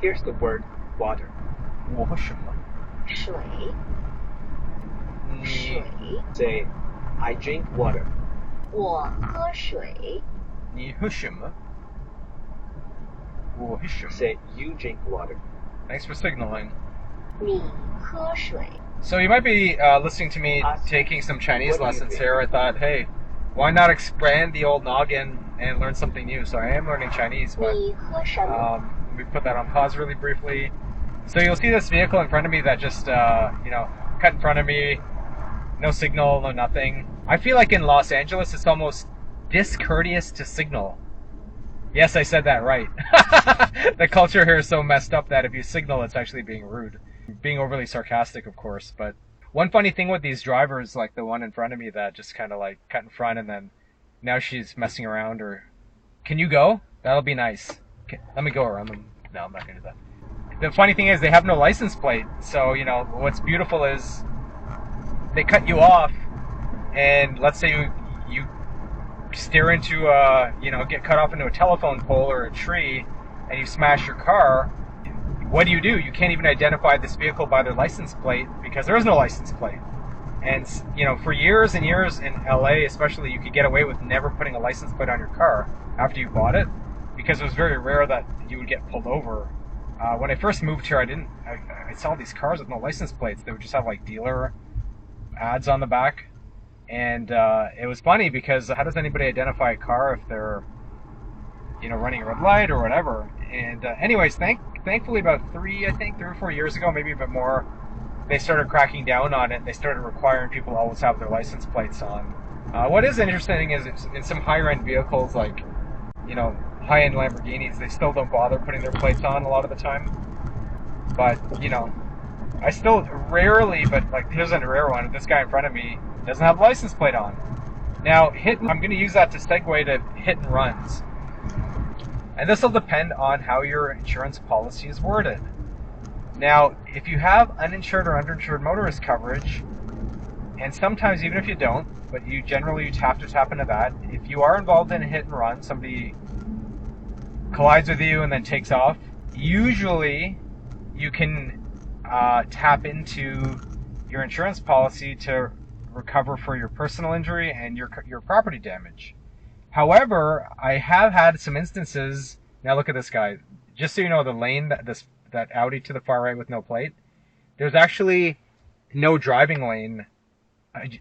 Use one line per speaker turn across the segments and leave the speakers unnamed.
Here's the word water.
我喝什么？
水
你
水
say, I drink water.
我喝水
你喝什么？我喝什么？
Say, you drink water.
Thanks for signaling.
你喝水
So you might be listening to me taking some Chinese
What do you
lessons
think?
here. I thought, hey, why not expand the old noggin and learn something new? So I am learning Chinese, but
你喝什么
let me put that on pause really briefly. So you'll see this vehicle in front of me that just, cut in front of me. No signal, no nothing. I feel like in Los Angeles, it's almost discourteous to signal. Yes, I said that right. The culture here is so messed up that if you signal, it's actually being rude. Being overly sarcastic, of course. But one funny thing with these drivers, like the one in front of me that just kind of like cut in front and then now she's messing around or... Can you go? That'll be nice. Okay, let me go around them. No, I'm not going to do that. The funny thing is they have no license plate. So, what's beautiful is they cut you off and let's say you steer into get cut off into a telephone pole or a tree and you smash your car. What do? You can't even identify this vehicle by their license plate because there is no license plate. And for years and years in LA especially, you could get away with never putting a license plate on your car after you bought it because it was very rare that you would get pulled over. When I first moved here, I saw these cars with no license plates. They would just have like dealer ads on the back. And it was funny because how does anybody identify a car if they're, running a red light or whatever? And anyways, thankfully about 3 or 4 years ago, maybe a bit more, they started cracking down on it. They started requiring people to always have their license plates on. What is interesting is in some higher end vehicles like, high end Lamborghinis, they still don't bother putting their plates on a lot of the time. But, I still rarely, but like here's a rare one. This guy in front of me doesn't have a license plate on. Now, I'm going to use that to segue to hit and runs. And this will depend on how your insurance policy is worded. Now, if you have uninsured or underinsured motorist coverage, and sometimes even if you don't, but you generally have to tap into that, if you are involved in a hit and run, somebody collides with you and then takes off, usually you can tap into your insurance policy to recover for your personal injury and your property damage. However, I have had some instances. Now look at this guy. Just so you know, the lane that Audi to the far right with no plate, there's actually no driving lane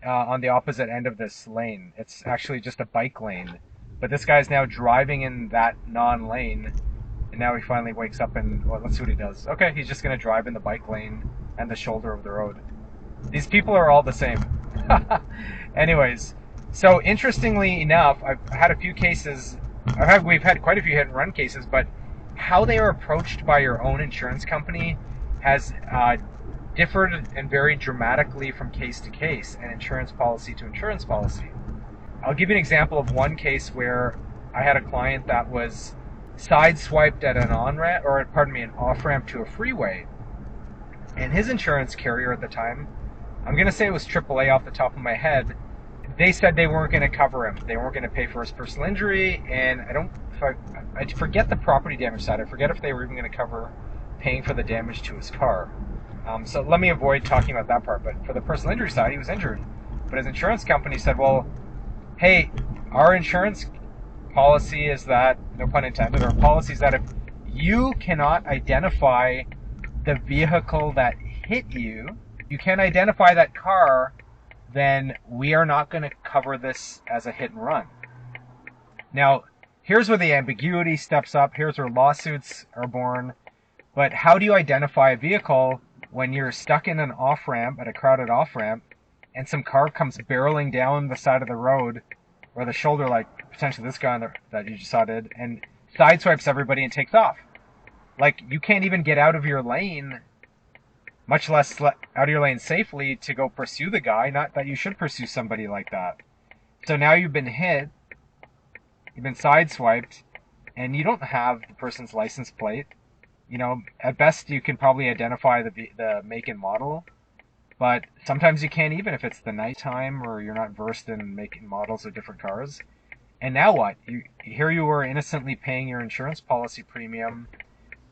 on the opposite end of this lane. It's actually just a bike lane. But this guy's now driving in that non-lane, and now he finally wakes up and, well, let's see what he does. Okay, he's just going to drive in the bike lane and the shoulder of the road. These people are all the same. Anyways, so interestingly enough, I've had a few cases, we've had quite a few hit and run cases, but how they are approached by your own insurance company has differed and varied dramatically from case to case and insurance policy to insurance policy. I'll give you an example of one case where I had a client that was sideswiped at an an off-ramp to a freeway. And his insurance carrier at the time, I'm going to say it was AAA off the top of my head, they said they weren't going to cover him. They weren't going to pay for his personal injury, and I forget the property damage side. I forget if they were even going to cover paying for the damage to his car. So let me avoid talking about that part. But for the personal injury side, he was injured. But his insurance company said, well, hey, our insurance policy is that, no pun intended, our policy is that if you cannot identify the vehicle that hit you, you can't identify that car, then we are not going to cover this as a hit and run. Now, here's where the ambiguity steps up. Here's where lawsuits are born. But how do you identify a vehicle when you're stuck in an off-ramp, at a crowded off-ramp, and some car comes barreling down the side of the road, or the shoulder, like potentially this guy that you just saw did, and sideswipes everybody and takes off? Like, you can't even get out of your lane, much less out of your lane safely to go pursue the guy. Not that you should pursue somebody like that. So now you've been hit, you've been sideswiped, and you don't have the person's license plate. At best you can probably identify the make and model, but sometimes you can't, even if it's the nighttime or you're not versed in making models of different cars. And now what? Here you were innocently paying your insurance policy premium,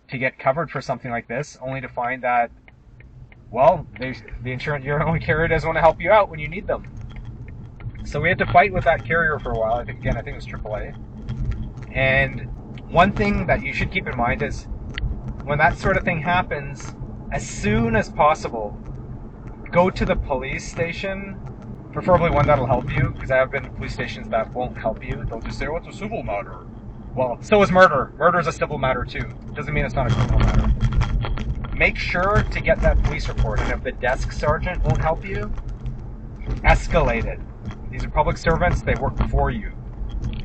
to get covered for something like this, only to find that, well, the insurance, your own carrier doesn't want to help you out when you need them. So we had to fight with that carrier for a while. I think it was AAA. And one thing that you should keep in mind is when that sort of thing happens, as soon as possible, go to the police station, preferably one that'll help you, because I have been to police stations that won't help you. They'll just say, oh, it's a civil matter. Well, so is murder. Murder is a civil matter too. Doesn't mean it's not a criminal matter. Make sure to get that police report, and if the desk sergeant won't help you, escalate it. These are public servants, they work for you.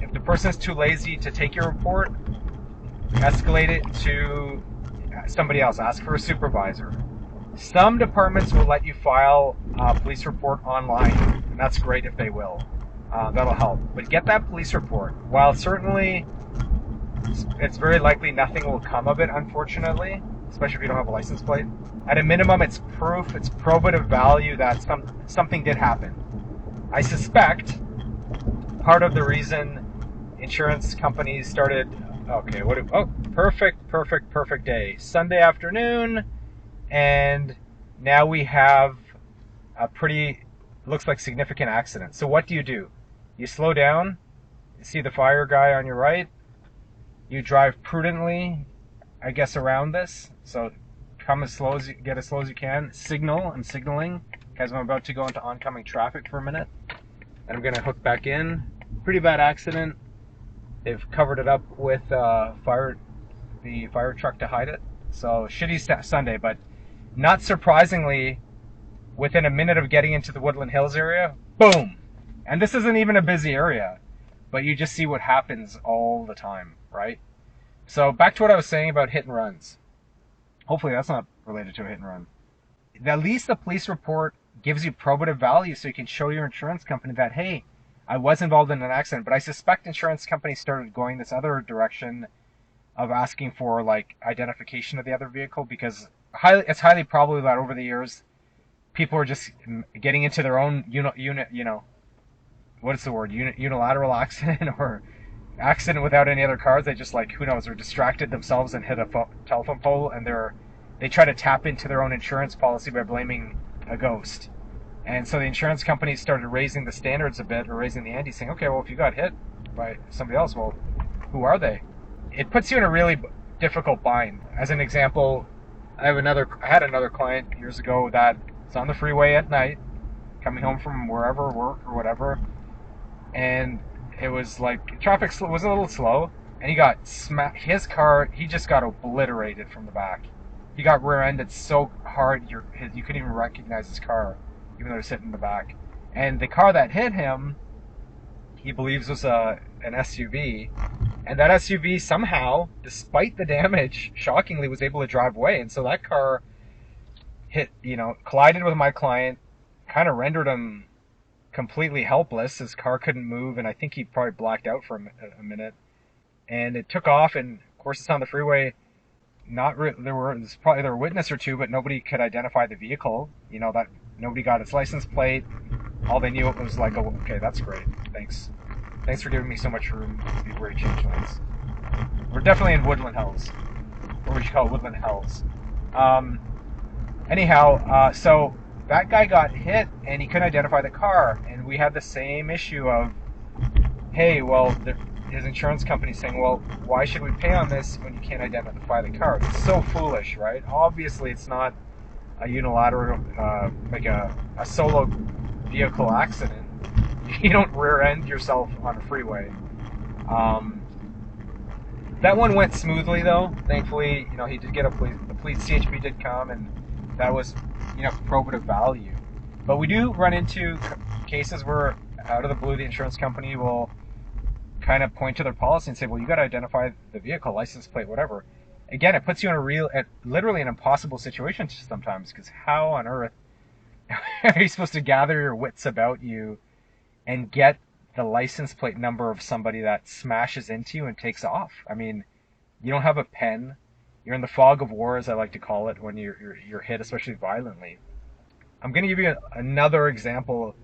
If the person is too lazy to take your report, escalate it to somebody else. Ask for a supervisor. Some departments will let you file a police report online, and that's great if they will. That'll help. But get that police report. While certainly it's very likely nothing will come of it, unfortunately, especially if you don't have a license plate. At a minimum, it's proof, it's probative value that something did happen. I suspect part of the reason insurance companies started, perfect day. Sunday afternoon, and now we have a pretty, looks like significant accident. So what do? You slow down, you see the fire guy on your right, you drive prudently, I guess, around this. So come as slow as you can. Signal, I'm signaling, because I'm about to go into oncoming traffic for a minute. And I'm gonna hook back in. Pretty bad accident. They've covered it up with the fire truck to hide it. So shitty Sunday, but not surprisingly, within a minute of getting into the Woodland Hills area, boom! And this isn't even a busy area, but you just see what happens all the time, right? So back to what I was saying about hit and runs. Hopefully that's not related to a hit and run. At least the police report gives you probative value so you can show your insurance company that, hey, I was involved in an accident. But I suspect insurance companies started going this other direction of asking for like identification of the other vehicle, because it's highly probable that over the years people are just getting into their own unilateral accident or accident without any other cars. They just, like, who knows, are distracted themselves and hit a telephone pole, and they try to tap into their own insurance policy by blaming a ghost. And so the insurance companies started raising the standards a bit, or raising the ante, saying, okay, well, if you got hit by somebody else, well, who are they? It puts you in a really difficult bind. As an example, I had another client years ago that was on the freeway at night, coming home from wherever, work or whatever, and it was like traffic was a little slow, and he got his car, he just got obliterated from the back. He got rear-ended so hard you couldn't even recognize his car, even though he was sitting in the back. And the car that hit him, he believes was an SUV, and that SUV somehow, despite the damage, shockingly was able to drive away. And so that car collided with my client, kind of rendered him completely helpless. His car couldn't move, and I think he probably blacked out for a minute. And it took off, and of course it's on the freeway. There were a witness or two, but nobody could identify the vehicle. That nobody got its license plate. All they knew it was like, oh, okay, that's great. Thanks for giving me so much room before you change lanes. We're definitely in Woodland Hills, or we should call it Woodland Hills. Anyhow, so that guy got hit and he couldn't identify the car, and we had the same issue of, hey, well, his insurance company saying, well, why should we pay on this when you can't identify the car? It's so foolish, right? Obviously, it's not a unilateral, like a solo vehicle accident. You don't rear-end yourself on a freeway. That one went smoothly, though. Thankfully, he did get the police CHP did come, and that was, probative value. But we do run into cases where, out of the blue, the insurance company will kind of point to their policy and say, well, you got to identify the vehicle, license plate, whatever. Again, it puts you in literally an impossible situation sometimes, because how on earth are you supposed to gather your wits about you and get the license plate number of somebody that smashes into you and takes off? I mean, you don't have a pen. You're in the fog of war, as I like to call it, when you're hit, especially violently. I'm going to give you another example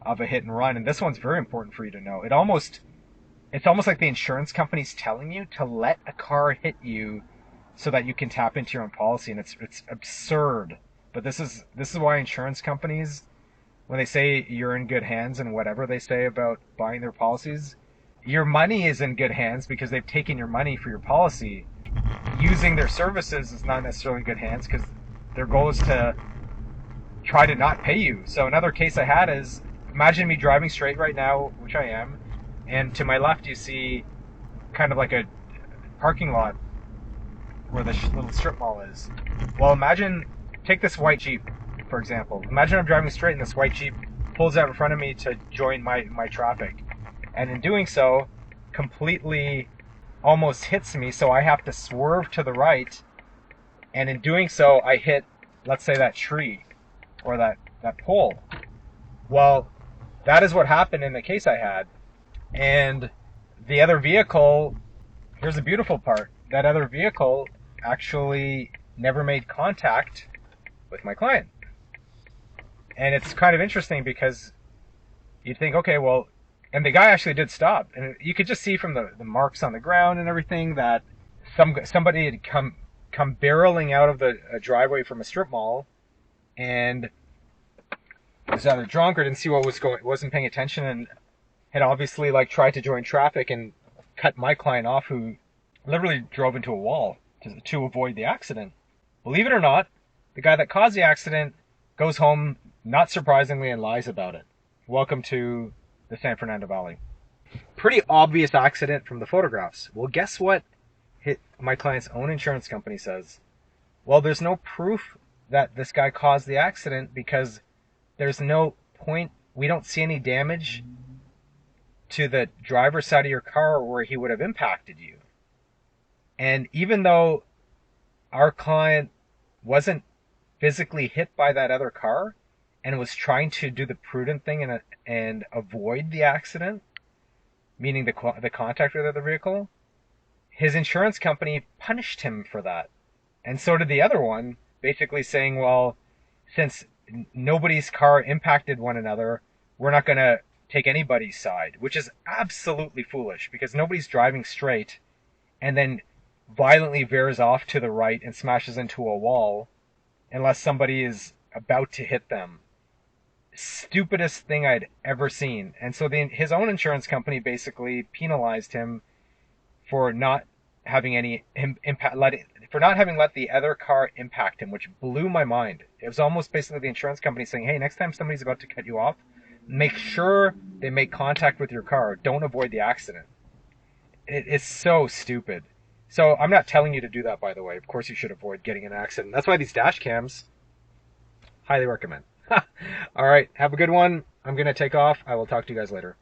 of a hit and run, and this one's very important for you to know. It's almost like the insurance company's telling you to let a car hit you so that you can tap into your own policy, and it's absurd. But this is why insurance companies, when they say you're in good hands and whatever they say about buying their policies, your money is in good hands because they've taken your money for your policy. Using their services is not necessarily in good hands because their goal is to try to not pay you. So another case I had is, imagine me driving straight right now, which I am, and to my left you see kind of like a parking lot where the little strip mall is. Well, imagine, take this white Jeep, for example. Imagine I'm driving straight and this white Jeep pulls out in front of me to join my traffic. And in doing so, completely almost hits me, so I have to swerve to the right. And in doing so, I hit, let's say, that tree or that pole. Well, that is what happened in the case I had. And the other vehicle, here's the beautiful part, that other vehicle actually never made contact with my client. And it's kind of interesting because you'd think, okay, well, and the guy actually did stop. And you could just see from the marks on the ground and everything that somebody had come barreling out of the driveway from a strip mall and was either drunk or didn't see what was going, wasn't paying attention, and had obviously like tried to join traffic and cut my client off, who literally drove into a wall to avoid the accident. Believe it or not, the guy that caused the accident goes home, not surprisingly, and lies about it. Welcome to the San Fernando Valley. Pretty obvious accident from the photographs. Well, guess what my client's own insurance company says? Well, there's no proof that this guy caused the accident because there's no point, we don't see any damage to the driver's side of your car where he would have impacted you. And even though our client wasn't physically hit by that other car and was trying to do the prudent thing and avoid the accident, meaning the contact with the other vehicle, his insurance company punished him for that. And so did the other one, basically saying, well, since nobody's car impacted one another, we're not going to take anybody's side, which is absolutely foolish because nobody's driving straight and then violently veers off to the right and smashes into a wall unless somebody is about to hit them. Stupidest thing I'd ever seen. And so his own insurance company basically penalized him for not having any impact, for not having let the other car impact him, which blew my mind. It was almost basically the insurance company saying, hey, next time somebody's about to cut you off, make sure they make contact with your car. Don't avoid the accident. It's so stupid. So I'm not telling you to do that, by the way. Of course you should avoid getting in an accident. That's why these dash cams, highly recommend. All right, have a good one. I'm going to take off. I will talk to you guys later.